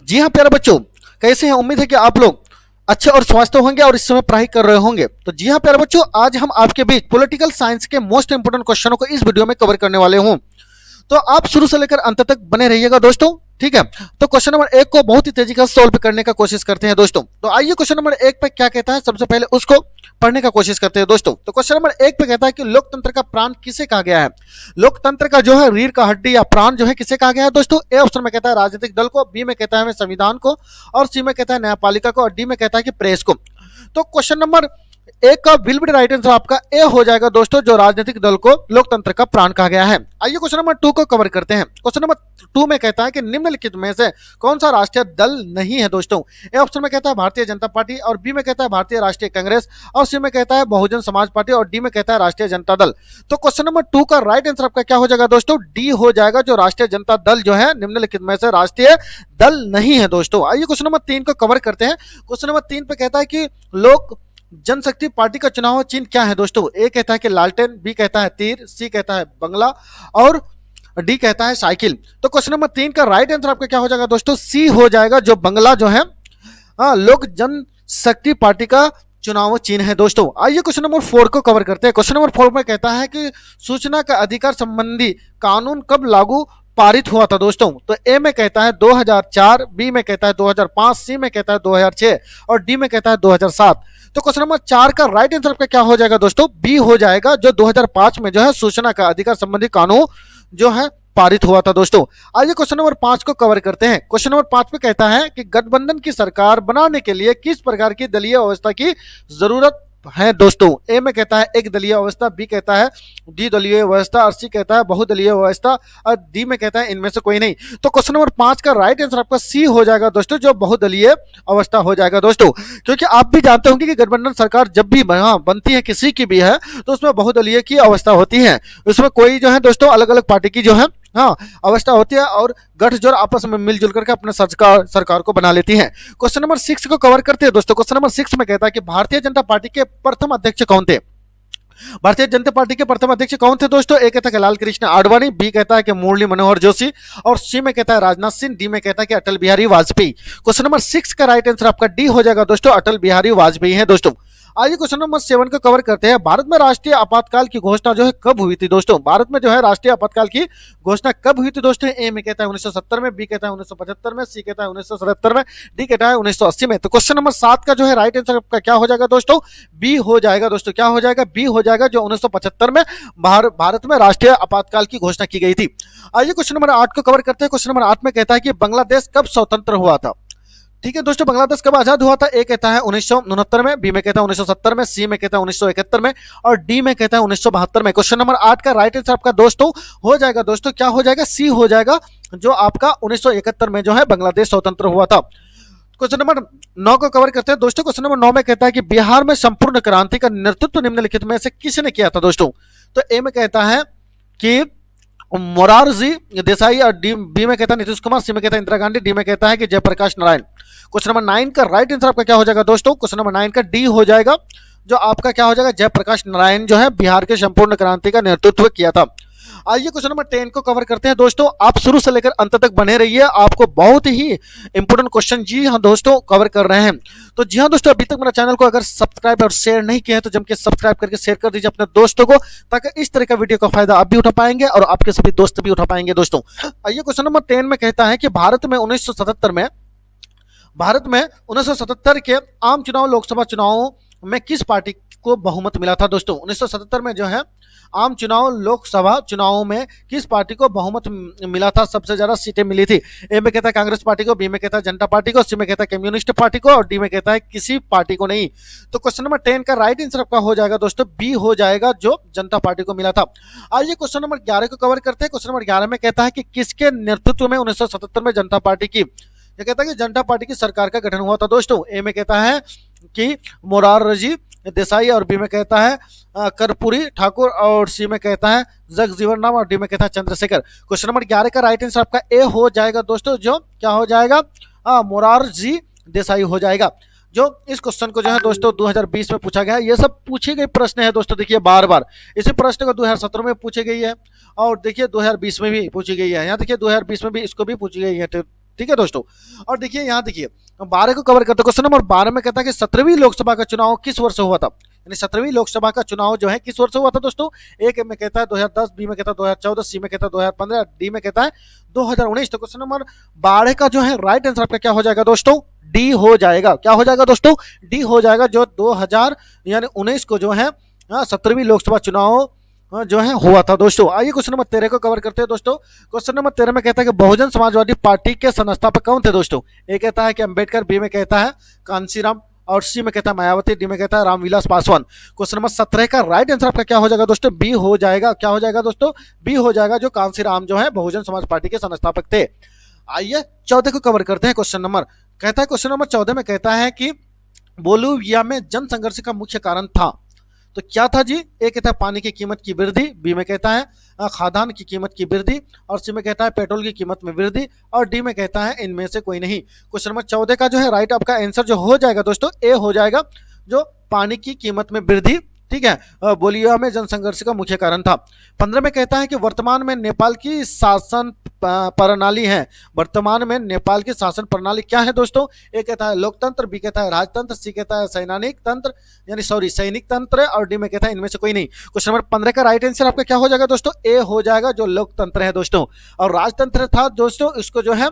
जी हाँ प्यारे बच्चों, कैसे हैं? उम्मीद है कि आप लोग अच्छे और स्वस्थ होंगे और इस समय पढ़ाई कर रहे होंगे। तो जी हाँ प्यारे बच्चों, आज हम आपके बीच पॉलिटिकल साइंस के मोस्ट इंपोर्टेंट क्वेश्चनों को इस वीडियो में कवर करने वाले हूँ। तो आप शुरू से लेकर अंत तक बने रहिएगा दोस्तों, ठीक है। तो क्वेश्चन नंबर एक को बहुत ही तेजी का सॉल्व करने का कोशिश करते हैं दोस्तों। तो आइए क्वेश्चन नंबर एक पे क्या कहता है, सबसे पहले उसको पढ़ने का कोशिश करते हैं दोस्तों। तो क्वेश्चन नंबर एक पे कहता है कि लोकतंत्र का प्राण किसे कहा गया है? लोकतंत्र का जो है रीढ़ का हड्डी या प्राण जो है किसे कहा गया है दोस्तों? ए ऑप्शन में कहता है राजनीतिक दल को, बी में कहता है संविधान को, और सी में कहता है न्यायपालिका को, और डी में कहता है कि प्रेस को। तो क्वेश्चन नंबर एक का विल बी राइट आंसर आपका ए हो जाएगा दोस्तों, जो राजनीतिक दल को लोकतंत्र का प्राण कहा गया है। आइए क्वेश्चन नंबर टू को कवर करते हैं। क्वेश्चन नंबर टू में कहता है कि निम्नलिखित में से कौन सा राष्ट्रीय दल नहीं है दोस्तों? ए ऑप्शन में कहता है भारतीय जनता पार्टी, और बी में कहता है भारतीय राष्ट्रीय कांग्रेस, और सी में कहता है बहुजन समाज पार्टी, और डी में कहता है राष्ट्रीय जनता दल। तो क्वेश्चन नंबर टू का राइट आंसर आपका क्या हो जाएगा दोस्तों? डी हो जाएगा, जो राष्ट्रीय जनता दल जो है निम्नलिखित में से राष्ट्रीय दल नहीं है दोस्तों। आइए क्वेश्चन नंबर तीन को कवर करते हैं। क्वेश्चन नंबर तीन पे कहता है कि लोक जनशक्ति पार्टी का चुनाव चिन्ह क्या है दोस्तों? ए कहता है कि लालटेन, बी कहता है तीर, सी कहता है बंगला, और डी कहता है साइकिल। तो क्वेश्चन नंबर तीन का राइट आंसर आपका क्या हो जाएगा दोस्तों? सी हो जाएगा, जो बंगला जो है लोक जनशक्ति पार्टी का चुनाव चिन्ह है दोस्तों। आइए क्वेश्चन नंबर फोर को कवर करते हैं। क्वेश्चन नंबर फोर में कहता है कि सूचना का अधिकार संबंधी कानून कब लागू पारित हुआ था दोस्तों? तो ए में कहता है 2004, बी में कहता है 2005, सी में कहता है 2006, और डी में कहता है 2007। तो क्वेश्चन नंबर चार का राइट आंसर आपका क्या हो जाएगा दोस्तों? बी हो जाएगा, जो 2005 में जो है सूचना का अधिकार संबंधी कानून जो है पारित हुआ था दोस्तों। आइए क्वेश्चन नंबर पांच को कवर करते हैं। क्वेश्चन नंबर पांच पे कहता है कि गठबंधन की सरकार बनाने के लिए किस प्रकार की दलीय व्यवस्था की जरूरत है दोस्तों? ए में कहता है एक दलीय व्यवस्था, बी कहता है द्विदलीय व्यवस्था, और सी कहता है बहुदलीय व्यवस्था, और डी में कहता है इनमें से कोई नहीं। तो क्वेश्चन नंबर पांच का राइट आंसर आपका सी हो जाएगा दोस्तों, जो बहुदलीय अवस्था हो जाएगा दोस्तों। क्योंकि आप भी जानते होंगे कि गठबंधन सरकार जब भी बनती है, किसी की भी है, तो उसमें बहुदलीय की अवस्था होती है। उसमें कोई जो है दोस्तों अलग अलग पार्टी की जो है अवस्था होती है, और गठजोड़ आपस में मिलजुल करके अपने सरकार को बना लेती है। क्वेश्चन नंबर सिक्स को कवर करते हैं दोस्तों। क्वेश्चन नंबर सिक्स में कहता है कि भारतीय जनता पार्टी के प्रथम अध्यक्ष कौन थे? भारतीय जनता पार्टी के प्रथम अध्यक्ष कौन थे दोस्तों? ए कहता है कि लाल कृष्ण आडवाणी, बी कहता है कि मुरली मनोहर जोशी, और सी में कहता है राजनाथ सिंह, डी में कहता है कि Atal Bihari Vajpayee. Question number six का राइट आंसर आपका डी हो जाएगा दोस्तों, अटल बिहारी वाजपेयी है दोस्तों। आइए क्वेश्चन नंबर सेवन को कवर करते हैं। भारत में राष्ट्रीय आपातकाल की घोषणा जो है कब हुई थी दोस्तों? भारत में जो है राष्ट्रीय आपातकाल की घोषणा कब हुई थी दोस्तों? ए में कहता है 1970 में, बी कहता है 1975 में, सी कहता है 1977 में, डी कहता है 1980 में। तो क्वेश्चन नंबर सात का जो है राइट आंसर आपका क्या हो जाएगा दोस्तों? बी हो जाएगा दोस्तों। क्या हो जाएगा? बी हो जाएगा, जो 1975 में भारत में राष्ट्रीय आपातकाल की घोषणा की गई थी। आइए क्वेश्चन नंबर आठ को कवर करते हैं। क्वेश्चन नंबर आठ में कहता है कि बांग्लादेश कब स्वतंत्र हुआ था? ठीक है दोस्तों, बांग्लादेश कब आजाद हुआ था? ए कहता है 1969 में, बी में कहता है 1970 में, सी में कहता है 1971 में, और डी में कहता है 1972 में। क्वेश्चन नंबर 8 का राइट आंसर आपका दोस्तों हो जाएगा दोस्तों, क्या हो जाएगा? सी हो जाएगा, जो आपका 1971 में जो है बांग्लादेश स्वतंत्र हुआ था। क्वेश्चन नंबर 9 को कवर करते हैं दोस्तों। क्वेश्चन नंबर 9 में कहता है कि बिहार में संपूर्ण क्रांति का नेतृत्व निम्नलिखित में से किसने किया था दोस्तों? तो ए में कहता है कि मोरारजी देसाई, और बी में कहता है नीतीश कुमार, सी में कहता है इंदिरा गांधी, डी में कहता है कि जयप्रकाश नारायण। क्वेश्चन नंबर 9 का राइट आंसर आपका क्या हो जाएगा दोस्तों? क्वेश्चन नंबर 9 का डी हो जाएगा, जो आपका क्या हो जाएगा? जयप्रकाश नारायण जो है बिहार के संपूर्ण क्रांति का नेतृत्व किया था। आइए क्वेश्चन नंबर 10 को कवर करते हैं दोस्तों। आप शुरू से लेकर अंत तक बने रहिए, आपको बहुत ही इंपोर्टेंट क्वेश्चन जी हाँ दोस्तों कवर कर रहे हैं। तो जी हाँ दोस्तों, अभी तक मेरा चैनल को अगर सब्सक्राइब और शेयर नहीं किया है तो जम के सब्सक्राइब करके शेयर कर दीजिए अपने दोस्तों को, ताकि इस तरह का वीडियो का फायदा आप भी उठा पाएंगे और आपके सभी दोस्त भी उठा पाएंगे दोस्तों। आइए क्वेश्चन नंबर 10 में कहता है कि भारत में 1977 के आम चुनाव लोकसभा चुनावों में किस पार्टी को बहुमत मिला था दोस्तों? 1977 में जो है आम चुनाव लोकसभा चुनावों में किस पार्टी को बहुमत मिला था, सबसे ज्यादा सीटें मिली थी? ए में कहता है कांग्रेस पार्टी को, बी में कहता है जनता पार्टी को, सी में कहता है कम्युनिस्ट पार्टी को, और डी में कहता है किसी पार्टी को नहीं। तो क्वेश्चन नंबर 10 का राइट आंसर आपका हो जाएगा दोस्तों, बी हो जाएगा, जो जनता पार्टी को मिला था। आइए क्वेश्चन नंबर 11 को कवर करते हैं। क्वेश्चन नंबर 11 में कहता है कि किसके नेतृत्व में 1977 में जनता पार्टी की, ये कहता है कि जनता पार्टी की सरकार का गठन हुआ था दोस्तों? ए में कहता है कि मोरारजी देसाई, और बी में कहता है कर्पूरी ठाकुर, और सी में कहता है जगजीवन राम, और डी में कहता है चंद्रशेखर। क्वेश्चन नंबर 11 का राइट आंसर आपका ए हो जाएगा दोस्तों, जो क्या हो जाएगा? मोरारजी देसाई हो जाएगा। जो इस क्वेश्चन को जो है दोस्तों 2020 में पूछा गया है। ये सब पूछे गए प्रश्न है दोस्तों, देखिए बार बार इसी प्रश्न को 2017 में पूछी गई है, और देखिए 2020 में भी पूछी गई है। यहाँ देखिए 2020 में भी इसको भी पूछी गई है, ठीक है दोस्तों। और देखिए यहाँ देखिए 12 को कवर करते, क्वेश्चन नंबर 12 में कहता है कि 17वीं लोकसभा का चुनाव किस वर्ष हुआ था, यानी 17वीं लोकसभा का चुनाव जो है किस वर्ष हुआ था दोस्तों। एक में कहता है 2010, बी में कहता है 2014, सी में कहता है 2015, डी में कहता है 2019। तो क्वेश्चन नंबर 12 का जो है राइट आंसर आपका क्या हो जाएगा दोस्तों, डी हो जाएगा। क्या हो जाएगा दोस्तों, डी हो जाएगा, जो 2000 यानी 19 को जो है 17वीं लोकसभा चुनाव जो है हुआ था दोस्तों। आइए क्वेश्चन नंबर 13 को कवर करते हैं दोस्तों। क्वेश्चन नंबर 13 में कहता है कि बहुजन समाजवादी पार्टी के संस्थापक कौन थे दोस्तों। ए कहता है कि अंबेडकर, बी में कहता है कांशीराम, और सी में कहता है मायावती, डी में कहता है रामविलास पासवान। क्वेश्चन नंबर 17 का राइट आंसर आपका क्या हो जाएगा दोस्तों, बी हो जाएगा। क्या हो जाएगा दोस्तों, बी हो जाएगा, जो कांशीराम जो है बहुजन समाज पार्टी के संस्थापक थे। आइए 14 को कवर करते हैं। क्वेश्चन नंबर कहता है, क्वेश्चन नंबर 14 में कहता है कि बोलिविया में जन संघर्ष का मुख्य कारण था, तो क्या था जी। ए कहता है पानी की कीमत की वृद्धि, बी में कहता है खाद्यान्न की कीमत की वृद्धि, और सी में कहता है पेट्रोल की कीमत में वृद्धि, और डी में कहता है इनमें से कोई नहीं। क्वेश्चन नंबर 14 का जो है राइट आपका आंसर जो हो जाएगा दोस्तों, ए हो जाएगा, जो पानी की कीमत में वृद्धि, ठीक है, बोलिविया में जनसंघर्ष का मुख्य कारण था। 15 में कहता है कि वर्तमान में नेपाल की शासन प्रणाली है, वर्तमान में नेपाल की शासन प्रणाली क्या है दोस्तों। ए कहता है लोकतंत्र, बी कहता है राजतंत्र, सी कहता है सैनिक तंत्र, यानी सॉरी सैनिक तंत्र, और डी में कहता है इनमें से कोई नहीं। क्वेश्चन नंबर 15 का राइट आंसर आपका क्या हो जाएगा दोस्तों, ए हो जाएगा, जो लोकतंत्र है दोस्तों। और राजतंत्र था दोस्तों, इसको जो है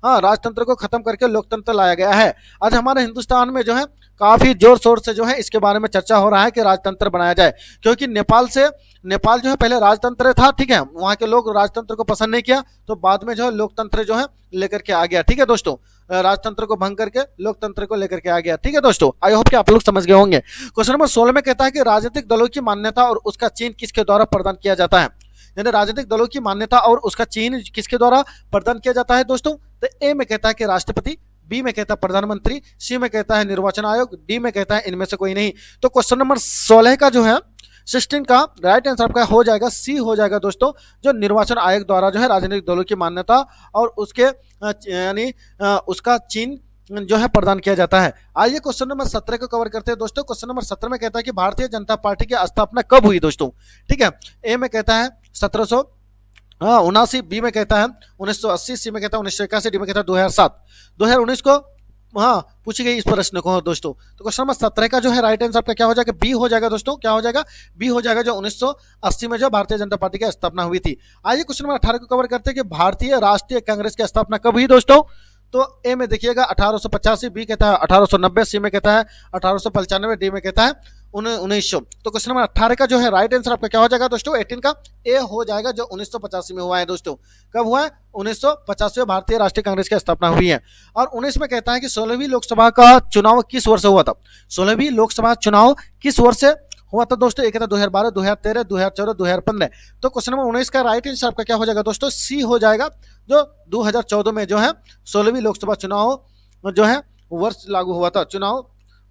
राजतंत्र को खत्म करके लोकतंत्र लाया गया है। आज हमारे हिंदुस्तान में जो है काफी जोर शोर से जो है इसके बारे में चर्चा हो रहा है कि राजतंत्र बनाया जाए, क्योंकि नेपाल जो है पहले राजतंत्र था, ठीक है, वहां के लोग राजतंत्र को पसंद नहीं किया, तो बाद में जो है लोकतंत्र जो है लेकर के आ गया, ठीक है दोस्तों, राजतंत्र को भंग करके लोकतंत्र को लेकर के आ गया, ठीक है दोस्तों। आई होप कि आप लोग समझ गए होंगे। क्वेश्चन नंबर 16 में कहता है कि राजनीतिक दलों की मान्यता और उसका चीन किसके द्वारा प्रदान किया जाता है, यानी राजनीतिक दलों की मान्यता और उसका चीन किसके द्वारा प्रदान किया जाता है दोस्तों। तो ए में कहता है कि राष्ट्रपति, बी में कहता है प्रधानमंत्री, सी में कहता है निर्वाचन आयोग, डी में कहता है इनमें से कोई नहीं। तो क्वेश्चन नंबर 16 का जो है 16 का राइट आंसर आपका हो जाएगा, सी हो जाएगा दोस्तों, जो निर्वाचन आयोग द्वारा जो है राजनीतिक दलों की मान्यता और उसके यानी उसका चीन जो है प्रदान किया जाता है। आइए क्वेश्चन नंबर 17 को कवर करते हैं दोस्तों। क्वेश्चन नंबर 17 में कहता है कि भारतीय जनता पार्टी की स्थापना कब हुई दोस्तों, ठीक है। ए में कहता है 1779, बी में कहता है 1980, सी में कहता है 1981, डी में कहता है 2007। 2019 को पूछी गई इस प्रश्न को दोस्तों। तो क्वेश्चन नंबर 17 का जो है राइट आंसर आपका क्या हो जाएगा, बी हो जाएगा दोस्तों। क्या हो जाएगा, बी हो जाएगा, जो 1980 में जो भारतीय जनता पार्टी की स्थापना हुई थी। आइए क्वेश्चन नंबर 18 को कवर करते हैं कि भारतीय राष्ट्रीय कांग्रेस की स्थापना कब हुई दोस्तों। तो ए में देखिएगा 1885, बी कहता है 1890, सी में कहता है 1895, डी में कहता है 1900। तो क्वेश्चन नंबर 18 का जो है राइट आंसर आपका क्या हो जाएगा दोस्तों, 18 का ए हो जाएगा, जो 1985 में हुआ है दोस्तों। कब हुआ है, 1985 में भारतीय राष्ट्रीय कांग्रेस की स्थापना हुई है। और 19 में कहता है कि 16वीं लोकसभा का चुनाव किस वर्ष हुआ था, 16वीं लोकसभा चुनाव किस वर्ष से हुआ था दोस्तों। एक कहता 2012, 2013, 2014, 2015। तो क्वेश्चन नंबर 19 का राइट आंसर आपका क्या हो जाएगा दोस्तों, सी हो जाएगा, जो 2014 में जो है 16वीं लोकसभा चुनाव जो है वर्ष लागू हुआ था, चुनाव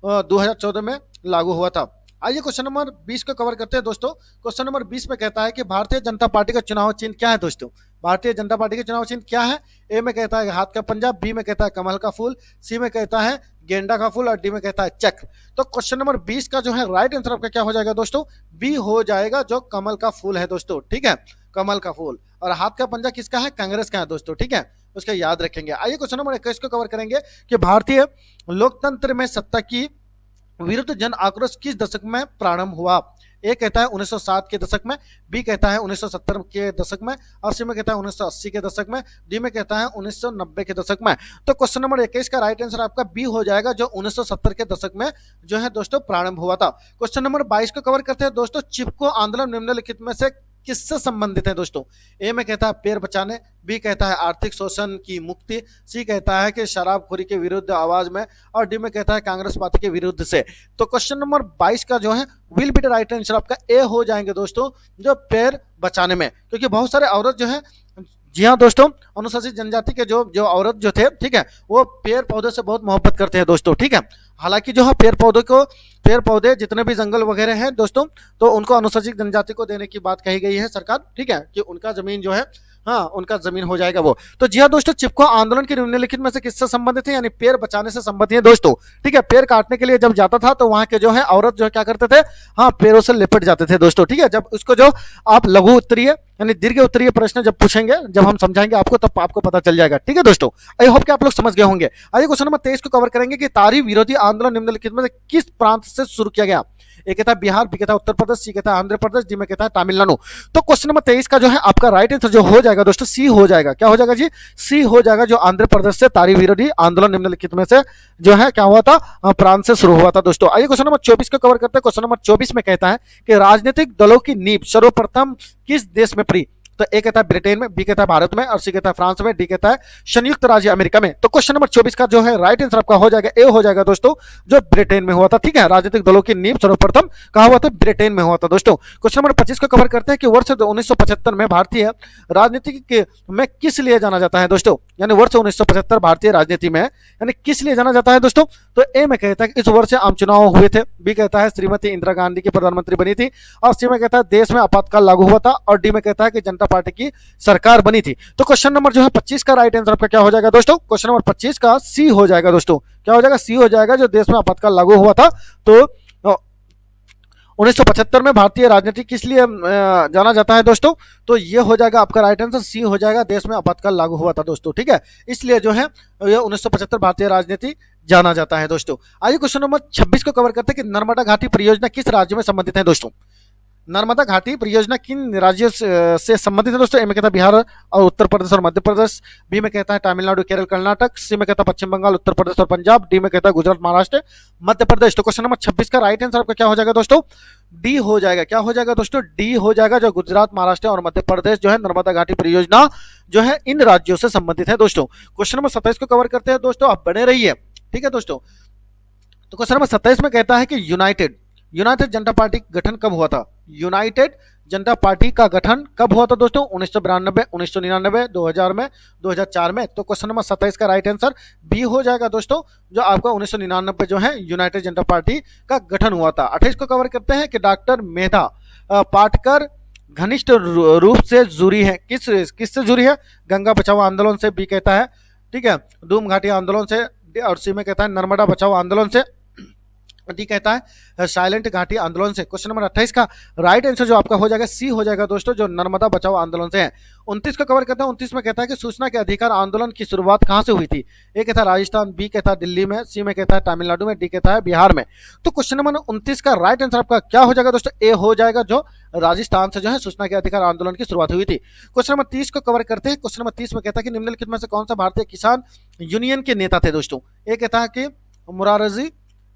2014 में लागू हुआ था। आइए क्वेश्चन नंबर 20 को कवर करते हैं दोस्तों। क्वेश्चन नंबर 20 में कहता है कि भारतीय जनता पार्टी का चुनाव चिन्ह क्या है दोस्तों। भारतीय जनता पार्टी का चुनाव चिन्ह क्या है। ए में कहता है हाथ का पंजा, बी में कहता है कमल का फूल, सी में कहता है गेंडा का फूल, और डी में कहता है चक्र। तो क्वेश्चन नंबर 20 का जो है राइट आंसर आपका क्या हो जाएगा दोस्तों, बी हो जाएगा, जो कमल का फूल है दोस्तों, ठीक है, कमल का फूल। और हाथ का पंजा किसका है, कांग्रेस का है दोस्तों, ठीक है, उसका याद रखेंगे। आइए क्वेश्चन नंबर 21 को कवर करेंगे कि भारतीय लोकतंत्र में सत्ता की विरुद्ध जन आक्रोश किस दशक में प्रारंभ हुआ। ए कहता है 1907 के दशक में, बी कहता है 1970 के दशक में, और सी में कहता है 1980 के दशक में, डी में कहता है 1990 के दशक में। तो क्वेश्चन नंबर 21 का राइट आंसर आपका बी हो जाएगा, जो 1970 के दशक में जो है दोस्तों प्रारंभ हुआ था। क्वेश्चन नंबर 22 को कवर करते हैं दोस्तों। चिपको आंदोलन निम्नलिखित में से किससे संबंधित है दोस्तों। ए में कहता है पेड़ बचाने, बी कहता है आर्थिक शोषण की मुक्ति, सी कहता है कि शराबखोरी के विरुद्ध आवाज में, और डी में कहता है कांग्रेस पार्टी के विरुद्ध से। तो क्वेश्चन नंबर 22 का जो है will be the right answer आपका ए हो जाएंगे दोस्तों, जो पेड़ बचाने में, क्योंकि बहुत सारे औरत जो है, जी हाँ दोस्तों, अनुसूचित जनजाति के जो औरत जो थे, ठीक है, वो पेड़ पौधे से बहुत मोहब्बत करते हैं दोस्तों, ठीक है। हालांकि जो है पेड़ पौधे जितने भी जंगल वगैरह हैं दोस्तों, तो उनको अनुसूचित जनजाति को देने की बात कही गई है सरकार, ठीक है, कि उनका जमीन जो है हाँ उनका जमीन हो जाएगा वो। तो जी हाँ दोस्तों, चिपको आंदोलन के निम्नलिखित में से किससे संबंधित है, यानी पेड़ बचाने से संबंधित है दोस्तों। ठीक है, पेड़ काटने के लिए जब जाता था तो वहां के जो है औरत जो है क्या करते थे, हाँ पेड़ों से लिपट जाते थे दोस्तों। ठीक है, जब उसको जो आप लघु उत्तरीय यानी दीर्घ उत्तरीय प्रश्न जब पूछेंगे, जब हम समझाएंगे आपको, तब आपको पता चल जाएगा। ठीक है दोस्तों, आई होप कि आप लोग समझ गए होंगे। आइए क्वेश्चन नंबर 23 को कवर करेंगे कि तारी विरोधी आंदोलन निम्नलिखित में से किस प्रांत से शुरू किया गया। ए कहता है बिहार, बी कहता है उत्तर प्रदेश, सी कहता है आंध्र प्रदेश, डी में कहता है तमिलनाडु। तो क्वेश्चन नंबर 23 का जो है आपका राइट आंसर जो हो जाएगा दोस्तों, सी हो जाएगा। क्या हो जाएगा जी, सी हो जाएगा, जो आंध्र प्रदेश से तारी विरोधी आंदोलन निम्नलिखित में से जो है क्या हुआ था, प्रांत से शुरू हुआ था दोस्तों। आइए क्वेश्चन नंबर 24 को कवर करते हैं। क्वेश्चन नंबर 24 में कहता है कि राजनीतिक दलों की नींव सर्वप्रथम किस देश में पड़ी। तो ए कहता है ब्रिटेन में, बी कहता है भारत में, और सी कहता है फ्रांस में, डी कहता है संयुक्त राज्य अमेरिका में। तो क्वेश्चन नंबर 24 का जो है राइट आंसर आपका हो जाएगा, ए हो जाएगा दोस्तों, जो ब्रिटेन में हुआ था। ठीक है, राजनीतिक दलों की नींव सर्वप्रथम कहा हुआ था, ब्रिटेन में हुआ था दोस्तों। क्वेश्चन नंबर 25 को कवर करते हैं कि वर्ष 1975 में भारतीय राजनीति में किस लिए जाना जाता है दोस्तों, यानी वर्ष 1975 भारतीय राजनीति में यानी किस लिए जाना जाता है दोस्तों। तो ए में कहता है कि इस वर्ष आम चुनाव हुए थे, बी कहता है श्रीमती इंदिरा गांधी की प्रधानमंत्री बनी थी, और सी में कहता है देश में आपातकाल लागू हुआ था, और डी में कहता है कि जनता पार्टी की सरकार बनी थी। तो क्वेश्चन नंबर जो है 25 का राइट आंसर आपका क्या हो जाएगा दोस्तों, क्वेश्चन नंबर 25 का सी हो जाएगा दोस्तों। क्या हो जाएगा, सी हो जाएगा, जो देश में आपातकाल लागू हुआ था। तो 1975 में भारतीय राजनीति किस लिए जाना जाता है दोस्तों, तो ये हो जाएगा आपका राइट आंसर, सी हो जाएगा, देश में आपातकाल लागू हुआ था दोस्तों। ठीक है, इसलिए जो है ये 1975 भारतीय राजनीति जाना जाता है दोस्तों। आइए क्वेश्चन नंबर 26 को कवर करते हैं कि नर्मदा घाटी परियोजना किस राज्य में संबंधित है दोस्तों। नर्मदा घाटी परियोजना किन राज्यों से संबंधित है दोस्तों। ए में कहता है बिहार और उत्तर प्रदेश और मध्य प्रदेश, बी में कहता है तमिलनाडु केरल कर्नाटक, सी में कहता है पश्चिम बंगाल उत्तर प्रदेश और पंजाब, डी में कहता है गुजरात महाराष्ट्र मध्य प्रदेश। तो क्वेश्चन नंबर 26 का राइट आंसर आपका क्या हो जाएगा दोस्तों, डी हो जाएगा। क्या हो जाएगा दोस्तों, डी हो जाएगा, जो गुजरात महाराष्ट्र और मध्य प्रदेश जो है नर्मदा घाटी परियोजना जो है इन राज्यों से संबंधित है दोस्तों। क्वेश्चन नंबर 27 को कवर करते हैं दोस्तों, आप बने रहिए। ठीक है दोस्तों, तो क्वेश्चन नंबर 27 में कहता है कि यूनाइटेड जनता पार्टी गठन कब हुआ था। यूनाइटेड जनता पार्टी का गठन कब हुआ था दोस्तों, 1992, 1999, 2000 में, 2004 में। तो क्वेश्चन नंबर 27 का राइट आंसर बी हो जाएगा दोस्तों, जो आपका 1999 जो है यूनाइटेड जनता पार्टी का गठन हुआ था। 28 को कवर करते हैं कि डॉक्टर मेधा पाटकर घनिष्ठ रूप से जुड़ी है, किससे जुड़ी है, गंगा बचाओ आंदोलन से, बी कहता है। ठीक है, डूम घाटी आंदोलन से, और सी में कहता है नर्मदा बचाओ आंदोलन से, डी कहता है साइलेंट घाटी आंदोलन से। क्वेश्चन नंबर 28 का राइट आंसर जो आपका हो जाएगा, सी हो जाएगा दोस्तों, जो नर्मदा बचाओ आंदोलन से है। 29 को कवर करता है। 29 में कहता है कि सूचना के अधिकार आंदोलन की शुरुआत कहां से हुई थी। ए कहता है राजस्थान, बी कहता है दिल्ली में, सी में कहता है तमिलनाडु में, डी कहता है बिहार में। तो क्वेश्चन नंबर 29 का राइट आंसर आपका क्या हो जाएगा दोस्तों, ए हो जाएगा, जो राजस्थान से जो है सूचना के अधिकार आंदोलन की शुरुआत हुई थी। क्वेश्चन नंबर 30 को कवर करते हैं। क्वेश्चन नंबर 30 में कहता है कि निम्नलिखित में से कौन सा भारतीय किसान यूनियन के नेता थे दोस्तों। ए कहता है कि मोरारजी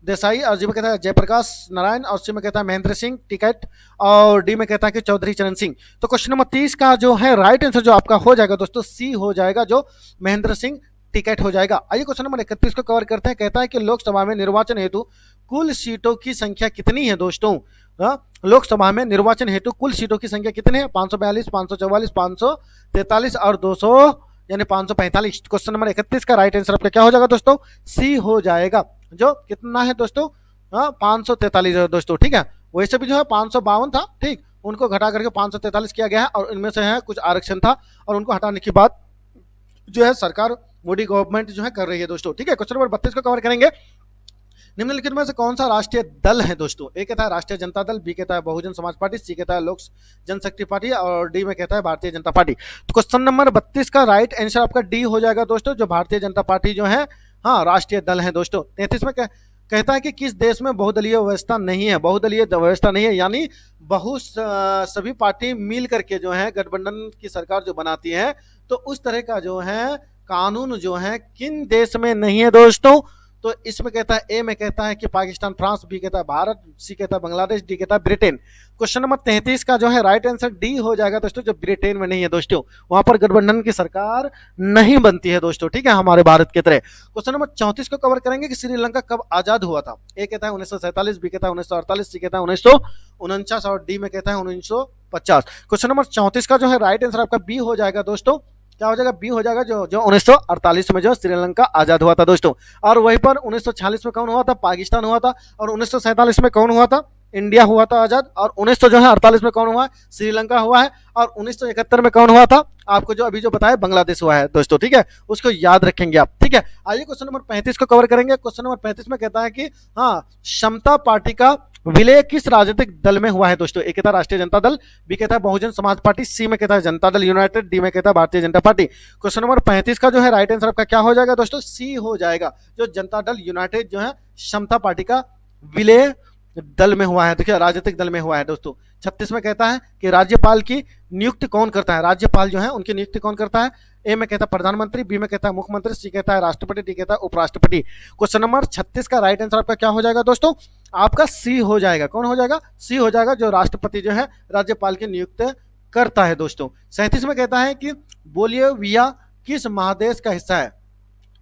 देसाई, और जी में कहता है जयप्रकाश नारायण, और सी में कहता है महेंद्र सिंह टिकैत, और डी में कहता है कि चौधरी चरण सिंह। तो क्वेश्चन नंबर 30 का जो है राइट आंसर जो आपका हो जाएगा दोस्तों, सी हो जाएगा, जो महेंद्र सिंह टिकैत हो जाएगा। आइए क्वेश्चन नंबर 31 को कवर करते हैं। कहता है कि लोकसभा में निर्वाचन हेतु कुल सीटों की संख्या कितनी है दोस्तों। लोकसभा में निर्वाचन हेतु कुल सीटों की संख्या कितनी है, 542, 544, 543 और 200 यानी 545। क्वेश्चन नंबर 31 का राइट आंसर आपका क्या हो जाएगा दोस्तों, सी हो जाएगा, जो कितना है दोस्तों, 543 है दोस्तों। ठीक है, वैसे भी जो है 552 था, ठीक, उनको घटा करके 543 किया गया है, और इनमें से है कुछ आरक्षण था, और उनको हटाने की बात जो है सरकार मोदी गवर्नमेंट जो है कर रही है दोस्तों। ठीक है, क्वेश्चन नंबर 32 को कवर करेंगे। निम्नलिखित में से कौन सा राष्ट्रीय दल है दोस्तों। ए कहता है राष्ट्रीय जनता दल, बी कहता है बहुजन समाज पार्टी, सी कहता है लोक जनशक्ति पार्टी, और डी में कहता है भारतीय जनता पार्टी। तो क्वेश्चन नंबर 32 का राइट आंसर आपका डी हो जाएगा दोस्तों, जो भारतीय जनता पार्टी जो है हाँ राष्ट्रीय दल है दोस्तों। 33 में कहता है कि किस देश में बहुदलीय व्यवस्था नहीं है। बहुदलीय व्यवस्था नहीं है यानी सभी पार्टी मिल करके जो है गठबंधन की सरकार जो बनाती है, तो उस तरह का जो है कानून जो है किन देश में नहीं है दोस्तों। तो इसमें कहता है, ए में कहता है कि पाकिस्तान, फ्रांस, बी कहता है भारत, सी कहता है बांग्लादेश, डी कहता है ब्रिटेन। क्वेश्चन नंबर 33 का जो है राइट आंसर डी हो जाएगा दोस्तों, जो ब्रिटेन में नहीं है दोस्तों, वहां पर गठबंधन की सरकार नहीं बनती है दोस्तों। ठीक है, हमारे भारत की तरह। क्वेश्चन नंबर 34 को कवर करेंगे कि श्रीलंका कब आजाद हुआ था। ए कहता है 1947, बी कहता है 1948, सी कहता है 1949 और डी में कहता है 1950। क्वेश्चन नंबर 34 का जो है राइट आंसर आपका बी हो जाएगा दोस्तों, क्या हो जाएगा, बी हो जाएगा, जो 1948 में जो श्रीलंका आजाद हुआ था दोस्तों। और वहीं पर 1946 में कौन हुआ था, पाकिस्तान हुआ था, और 1947 में कौन हुआ था, इंडिया हुआ था आजाद, और 1948 में कौन हुआ है, श्रीलंका हुआ है, और 1971 में कौन हुआ था, आपको जो अभी जो बताया बांग्लादेश हुआ है दोस्तों, ठीक है, उसको याद रखेंगे आप, ठीक है। आइए क्वेश्चन नंबर 35 को कवर करेंगे। क्वेश्चन नंबर 35 में कहता है कि हाँ, समता पार्टी का विलय किस राजनीतिक दल में हुआ है दोस्तों। ए कहता है राष्ट्रीय जनता दल, बी कहता है बहुजन समाज पार्टी, सी में कहता है जनता दल यूनाइटेड, डी में कहता है Bharatiya Janata party. Question number 35 का जो है राइट आंसर आपका क्या हो जाएगा दोस्तों, सी हो जाएगा, जो जनता दल यूनाइटेड जो है समता पार्टी का विलय दल में हुआ है, देखिए राजनीतिक दल में हुआ है दोस्तों। 36 में कहता है कि राज्यपाल की नियुक्ति कौन करता है, राज्यपाल जो है उनकी नियुक्ति कौन करता है। ए में कहता है प्रधानमंत्री, बी में कहता है मुख्यमंत्री, सी कहता है राष्ट्रपति, डी कहता है उपराष्ट्रपति। क्वेश्चन नंबर 36 का राइट आंसर आपका क्या हो जाएगा दोस्तों, आपका सी हो जाएगा। कौन हो जाएगा, सी हो जाएगा, जो राष्ट्रपति जो है राज्यपाल की नियुक्ति करता है दोस्तों। 37 में कहता है कि बोलिविया किस महादेश का हिस्सा है,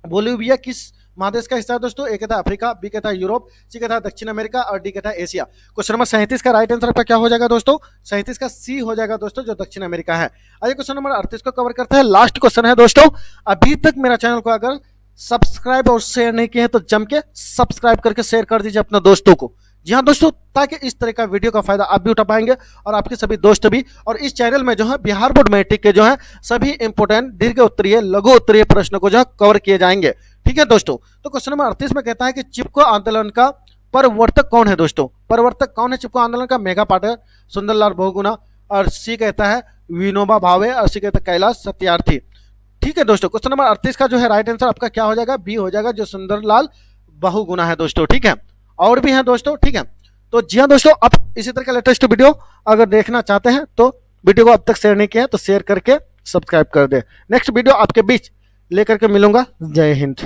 बोलिविया किस महादेश का हिस्सा है दोस्तों। ए कहता है अफ्रीका, बी कहता है यूरोप, सी कहता है दक्षिण अमेरिका, और डी कहता है एशिया। क्वेश्चन नंबर 37 का राइट आंसर आपका क्या हो जाएगा दोस्तों, 37 का सी हो जाएगा दोस्तों, जो दक्षिण अमेरिका है। आइए क्वेश्चन नंबर 38 को कवर करते हैं, लास्ट क्वेश्चन है दोस्तों। अभी तक मेरा चैनल को अगर सब्सक्राइब और शेयर नहीं किए हैं तो जम के सब्सक्राइब करके शेयर कर दीजिए अपने दोस्तों को। जी हाँ दोस्तों, ताकि इस तरह का वीडियो का फायदा आप भी उठा पाएंगे और आपके सभी दोस्त भी। और इस चैनल में जो है बिहार बोर्ड मैट्रिक के जो है सभी इंपोर्टेंट दीर्घ उत्तरीय लघु उत्तरीय प्रश्नों को जो है कवर किए जाएंगे, ठीक है दोस्तों। तो क्वेश्चन नंबर 38 में कहता है कि चिपको आंदोलन का प्रवर्तक कौन है दोस्तों, प्रवर्तक कौन है चिपको आंदोलन का। मेघा पाटिल, सुंदरलाल बहुगुणा, और सी कहता है विनोबा भावे, और सी कहता है कैलाश सत्यार्थी, ठीक है दोस्तों। क्वेश्चन नंबर 38 का जो है राइट आंसर आपका क्या हो जाएगा, बी हो जाएगा, जो सुंदरलाल बहुगुणा है दोस्तों, ठीक है। और भी है दोस्तों, ठीक है। तो जी हाँ दोस्तों, अब इसी तरह का लेटेस्ट वीडियो अगर देखना चाहते हैं तो वीडियो को अब तक शेयर नहीं किया है तो शेयर करके सब्सक्राइब कर दे। नेक्स्ट वीडियो आपके बीच लेकर के मिलूंगा। जय हिंद।